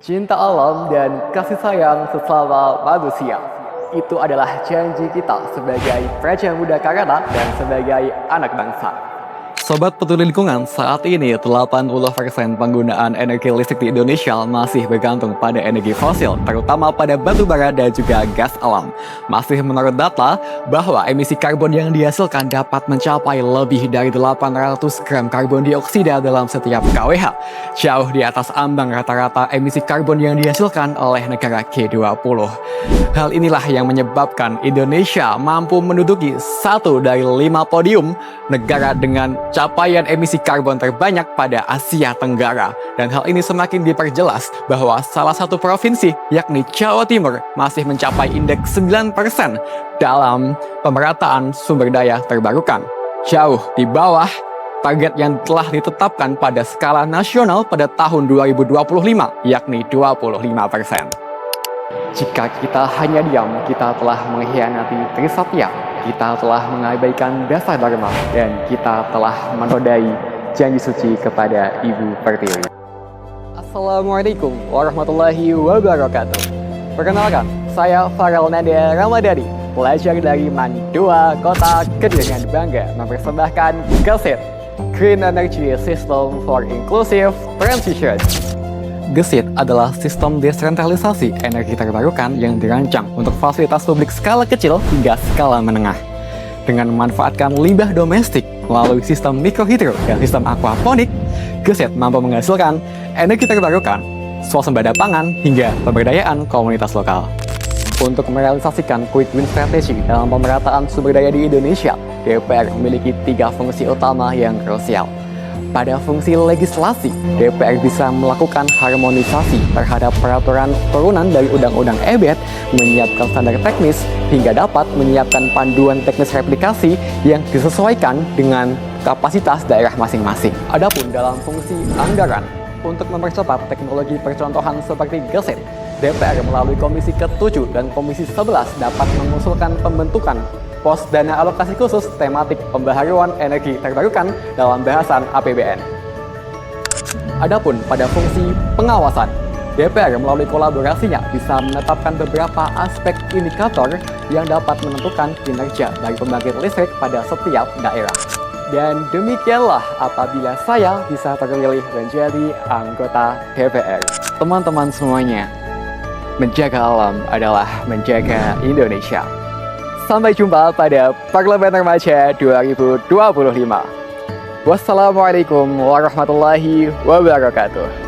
Cinta alam dan kasih sayang sesama manusia. Itu adalah janji kita sebagai Praja Muda Karana dan sebagai anak bangsa. Sobat peduli lingkungan, saat ini 80% penggunaan energi listrik di Indonesia masih bergantung pada energi fosil, terutama pada batu bara dan juga gas alam. Masih menurut data bahwa emisi karbon yang dihasilkan dapat mencapai lebih dari 800 gram karbon dioksida dalam setiap kWh, jauh di atas ambang rata-rata emisi karbon yang dihasilkan oleh negara G20. Hal inilah yang menyebabkan Indonesia mampu menduduki 1 dari 5 podium negara dengan capaian emisi karbon terbanyak pada Asia Tenggara. Dan hal ini semakin diperjelas bahwa salah satu provinsi, yakni Jawa Timur, masih mencapai indeks 9% dalam pemerataan sumber daya terbarukan. Jauh di bawah target yang telah ditetapkan pada skala nasional pada tahun 2025, yakni 25%. Jika kita hanya diam, kita telah mengkhianati Trisatya, kita telah mengabaikan dasar dharma, dan kita telah menodai janji suci kepada Ibu Pertiwi. Assalamualaikum warahmatullahi wabarakatuh. Perkenalkan, saya Farel Nadia Ramadhani, pelajar dari Mandua, Kota Kediri, dengan bangga mempersembahkan GESIT, Green Energy System for Inclusive Transition. GESIT adalah sistem desentralisasi energi terbarukan yang dirancang untuk fasilitas publik skala kecil hingga skala menengah. Dengan memanfaatkan limbah domestik melalui sistem mikrohidro dan sistem aquaponik, GESIT mampu menghasilkan energi terbarukan, swasembada pangan, hingga pemberdayaan komunitas lokal. Untuk merealisasikan quick win strategy dalam pemerataan sumber daya di Indonesia, DPR memiliki 3 fungsi utama yang krusial. Pada fungsi legislasi, DPR bisa melakukan harmonisasi terhadap peraturan turunan dari Undang-Undang EBET, menyiapkan standar teknis, hingga dapat menyiapkan panduan teknis replikasi yang disesuaikan dengan kapasitas daerah masing-masing. Adapun dalam fungsi anggaran, untuk mempercepat teknologi percontohan seperti GESIT, DPR melalui Komisi ke-7 dan Komisi 11 dapat mengusulkan pembentukan pos dana alokasi khusus tematik pembaharuan energi terbarukan dalam bahasan APBN. Adapun pada fungsi pengawasan, DPR melalui kolaborasinya bisa menetapkan beberapa aspek indikator yang dapat menentukan kinerja dari pembangkit listrik pada setiap daerah. Dan demikianlah apabila saya bisa terpilih menjadi anggota DPR. Teman-teman semuanya, menjaga alam adalah menjaga Indonesia. Sampai jumpa pada Parlemen Remaja 2025. Wassalamualaikum warahmatullahi wabarakatuh.